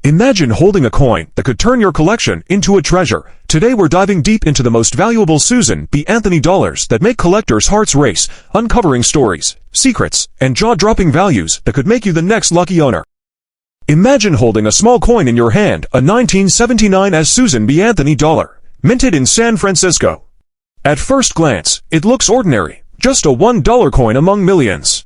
Imagine holding a coin that could turn your collection into a treasure. Today we're diving deep into the most valuable Susan B. Anthony dollars that make collectors' hearts race, uncovering stories, secrets, and jaw-dropping values that could make you the next lucky owner. Imagine holding a small coin in your hand, a 1979 Susan B. Anthony dollar, minted in San Francisco. At first glance, it looks ordinary, just a $1 coin among millions.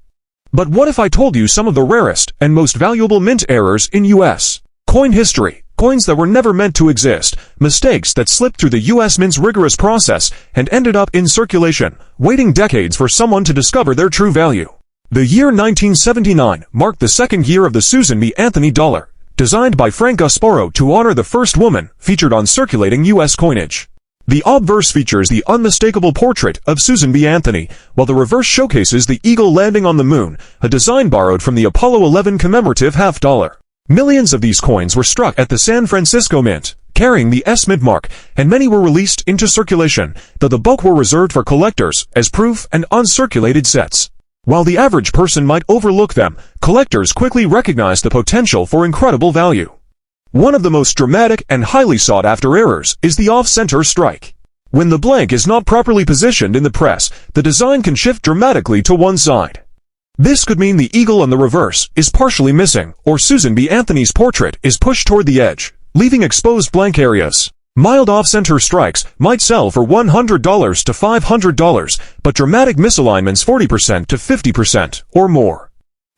But what if I told you some of the rarest and most valuable mint errors in U.S. coin history? Coins that were never meant to exist, mistakes that slipped through the U.S. Mint's rigorous process and ended up in circulation, waiting decades for someone to discover their true value. The year 1979 marked the second year of the Susan B. Anthony dollar, designed by Frank Gasparo to honor the first woman featured on circulating U.S. coinage. The obverse features the unmistakable portrait of Susan B. Anthony, while the reverse showcases the eagle landing on the moon, a design borrowed from the Apollo 11 commemorative half-dollar. Millions of these coins were struck at the San Francisco Mint, carrying the S Mint mark, and many were released into circulation, though the bulk were reserved for collectors as proof and uncirculated sets. While the average person might overlook them, collectors quickly recognized the potential for incredible value. One of the most dramatic and highly sought-after errors is the off-center strike. When the blank is not properly positioned in the press, the design can shift dramatically to one side. This could mean the eagle on the reverse is partially missing, or Susan B. Anthony's portrait is pushed toward the edge, leaving exposed blank areas. Mild off-center strikes might sell for $100 to $500, but dramatic misalignments 40% to 50% or more,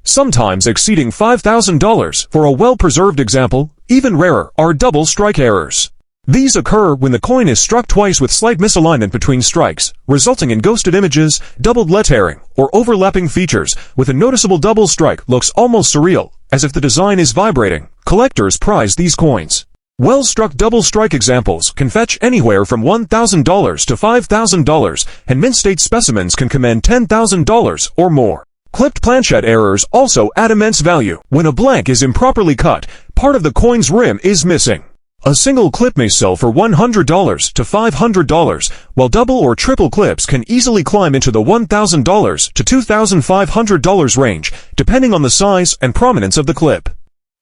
sometimes exceeding $5,000 for a well-preserved example. Even rarer are double strike errors. These occur when the coin is struck twice with slight misalignment between strikes, resulting in ghosted images, doubled lettering, or overlapping features, with a noticeable double strike looks almost surreal, as if the design is vibrating. Collectors prize these coins. Well-struck double strike examples can fetch anywhere from $1,000 to $5,000, and mint-state specimens can command $10,000 or more. Clipped planchet errors also add immense value. When a blank is improperly cut, part of the coin's rim is missing. A single clip may sell for $100 to $500, while double or triple clips can easily climb into the $1,000 to $2,500 range, depending on the size and prominence of the clip.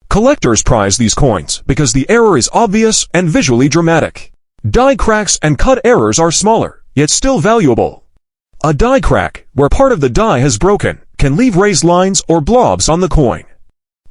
Collectors prize these coins because the error is obvious and visually dramatic. Die cracks and cut errors are smaller, yet still valuable. A die crack, where part of the die has broken, can leave raised lines or blobs on the coin.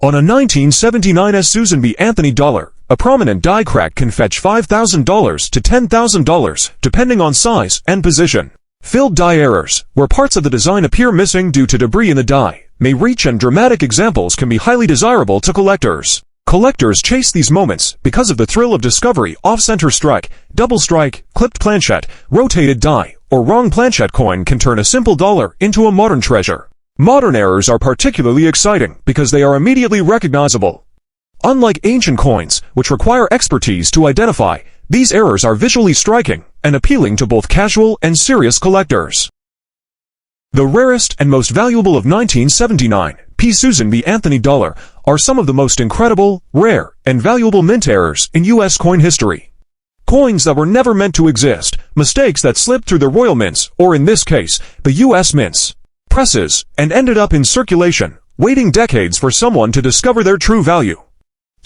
On a 1979 Susan B. Anthony dollar, a prominent die crack can fetch $5,000 to $10,000, depending on size and position. Filled die errors, where parts of the design appear missing due to debris in the die, may reach, and dramatic examples can be highly desirable to collectors. Collectors chase these moments because of the thrill of discovery. Off-center strike, double strike, clipped planchet, rotated die, or wrong planchet coin can turn a simple dollar into a modern treasure. Modern errors are particularly exciting because they are immediately recognizable. Unlike ancient coins, which require expertise to identify, these errors are visually striking and appealing to both casual and serious collectors. The rarest and most valuable of 1979 Susan B. Anthony dollar are some of the most incredible, rare, and valuable mint errors in U.S. coin history. Coins that were never meant to exist, mistakes that slipped through the royal mints, or in this case, the U.S. mints, presses, and ended up in circulation, waiting decades for someone to discover their true value.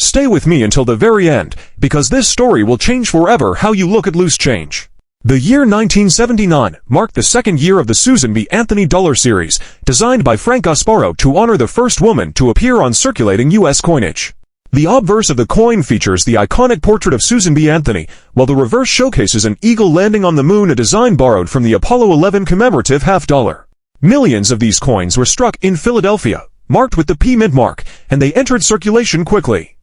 Stay with me until the very end, because this story will change forever how you look at loose change. The year 1979 marked the second year of the Susan B. Anthony dollar series, designed by Frank Gasparo to honor the first woman to appear on circulating U.S. coinage. The obverse of the coin features the iconic portrait of Susan B. Anthony, while the reverse showcases an eagle landing on the moon, a design borrowed from the Apollo 11 commemorative half-dollar. Millions of these coins were struck in Philadelphia, marked with the P Mint mark, and they entered circulation quickly.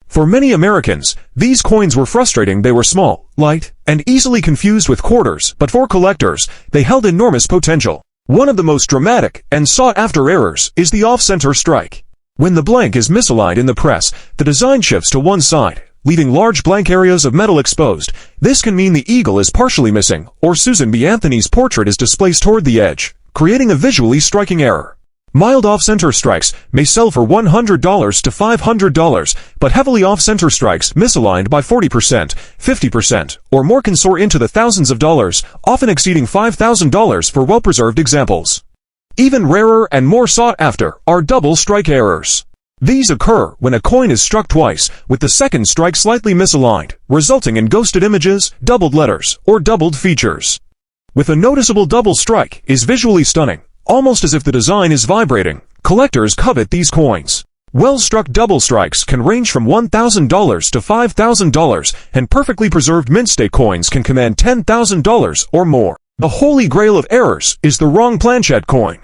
For many Americans, these coins were frustrating. They were small, light, and easily confused with quarters, but for collectors, they held enormous potential. One of the most dramatic and sought-after errors is the off-center strike. When the blank is misaligned in the press, the design shifts to one side, leaving large blank areas of metal exposed. This can mean the eagle is partially missing, or Susan B. Anthony's portrait is displaced toward the edge, creating a visually striking error. Mild off-center strikes may sell for $100 to $500, but heavily off-center strikes misaligned by 40%, 50%, or more can soar into the thousands of dollars, often exceeding $5,000 for well-preserved examples. Even rarer and more sought after are double strike errors. These occur when a coin is struck twice, with the second strike slightly misaligned, resulting in ghosted images, doubled letters, or doubled features. With a noticeable double strike is visually stunning, almost as if the design is vibrating. Collectors covet these coins. Well-struck double strikes can range from $1,000 to $5,000, and perfectly preserved mint state coins can command $10,000 or more. The holy grail of errors is the wrong planchet coin.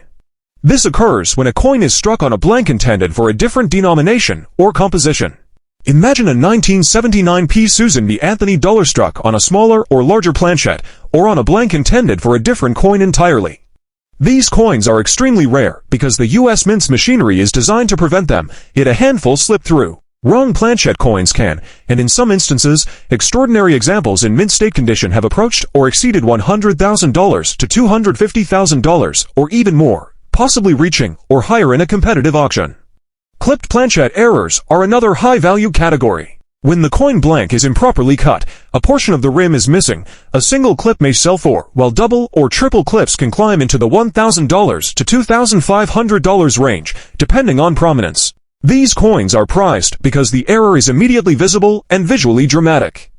This occurs when a coin is struck on a blank intended for a different denomination or composition. Imagine a 1979 P. Susan B. Anthony dollar struck on a smaller or larger planchet, or on a blank intended for a different coin entirely. These coins are extremely rare because the U.S. Mint's machinery is designed to prevent them, yet a handful slip through. Wrong planchet coins can, and in some instances, extraordinary examples in mint state condition have approached or exceeded $100,000 to $250,000, or even more, possibly reaching or higher in a competitive auction. Clipped planchet errors are another high-value category. When the coin blank is improperly cut, a portion of the rim is missing, a single clip may sell for, while double or triple clips can climb into the $1,000 to $2,500 range, depending on prominence. These coins are prized because the error is immediately visible and visually dramatic.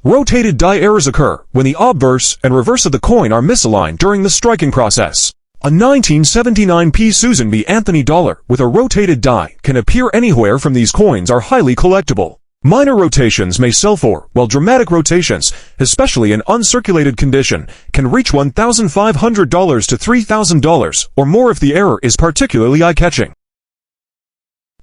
Rotated die errors occur when the obverse and reverse of the coin are misaligned during the striking process. A 1979 P. Susan B. Anthony dollar with a rotated die can appear anywhere from these coins are highly collectible. Minor rotations may sell for, while dramatic rotations, especially in uncirculated condition, can reach $1,500 to $3,000 or more if the error is particularly eye-catching.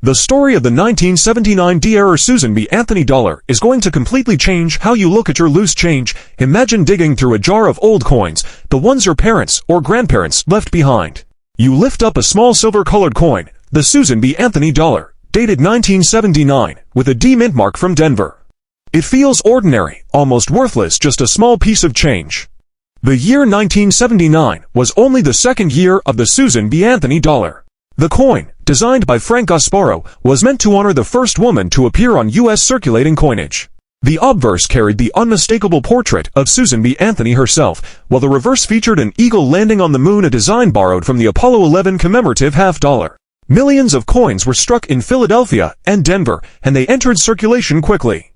The story of the 1979 D-error Susan B. Anthony dollar is going to completely change how you look at your loose change. Imagine digging through a jar of old coins, the ones your parents or grandparents left behind. You lift up a small silver-colored coin, the Susan B. Anthony dollar, dated 1979, with a D mint mark from Denver. It feels ordinary, almost worthless, just a small piece of change. The year 1979 was only the second year of the Susan B. Anthony dollar. The coin, designed by Frank Gasparo, was meant to honor the first woman to appear on U.S. circulating coinage. The obverse carried the unmistakable portrait of Susan B. Anthony herself, while the reverse featured an eagle landing on the moon, a design borrowed from the Apollo 11 commemorative half-dollar. Millions of coins were struck in Philadelphia and Denver, and they entered circulation quickly.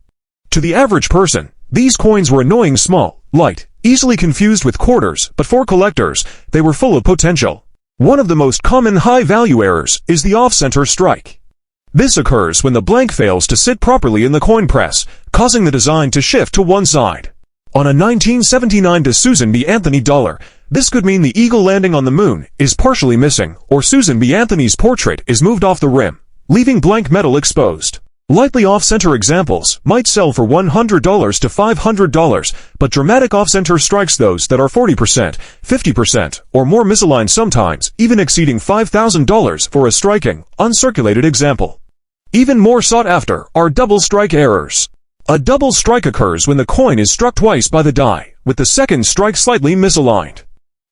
To the average person, these coins were annoying, small, light, easily confused with quarters, but for collectors, they were full of potential. One of the most common high-value errors is the off-center strike. This occurs when the blank fails to sit properly in the coin press, causing the design to shift to one side. On a 1979 de Susan B. Anthony dollar, this could mean the eagle landing on the moon is partially missing, or Susan B. Anthony's portrait is moved off the rim, leaving blank metal exposed. Lightly off-center examples might sell for $100 to $500, but dramatic off-center strikes, those that are 40%, 50%, or more misaligned, sometimes even exceeding $5,000 for a striking, uncirculated example. Even more sought after are double strike errors. A double strike occurs when the coin is struck twice by the die, with the second strike slightly misaligned.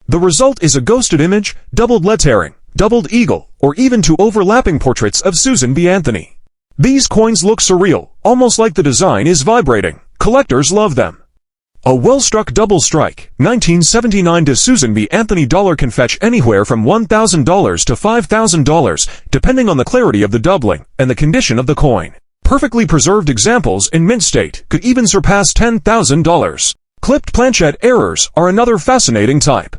The result is a ghosted image, doubled lettering, doubled eagle, or even two overlapping portraits of Susan B. Anthony. These coins look surreal, almost like the design is vibrating. Collectors love them. A well-struck double strike, 1979 de Susan B. Anthony dollar can fetch anywhere from $1,000 to $5,000, depending on the clarity of the doubling and the condition of the coin. Perfectly preserved examples in mint state could even surpass $10,000. Clipped planchet errors are another fascinating type.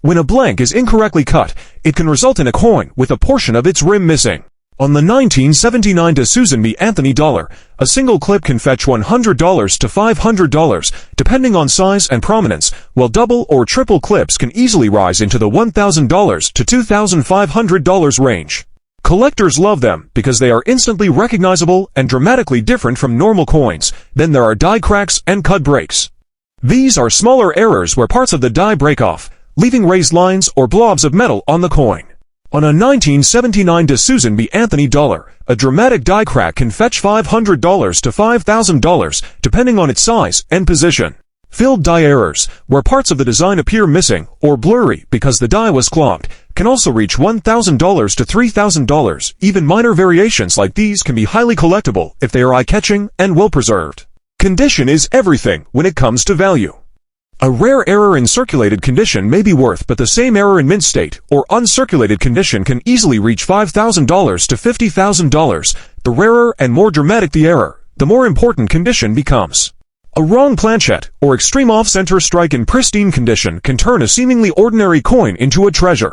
When a blank is incorrectly cut, it can result in a coin with a portion of its rim missing. On the 1979 de Susan B. Anthony dollar, a single clip can fetch $100 to $500, depending on size and prominence, while double or triple clips can easily rise into the $1,000 to $2,500 range. Collectors love them because they are instantly recognizable and dramatically different from normal coins. Then there are die cracks and cut breaks. These are smaller errors where parts of the die break off, leaving raised lines or blobs of metal on the coin. On a 1979 de Susan B. Anthony dollar, a dramatic die crack can fetch $500 to $5,000, depending on its size and position. Filled die errors, where parts of the design appear missing or blurry because the die was clogged, can also reach $1,000 to $3,000. Even minor variations like these can be highly collectible if they are eye-catching and well-preserved. Condition is everything when it comes to value. A rare error in circulated condition may be worth, but the same error in mint state or uncirculated condition can easily reach $5,000 to $50,000. The rarer and more dramatic the error, the more important condition becomes. A wrong planchet or extreme off-center strike in pristine condition can turn a seemingly ordinary coin into a treasure.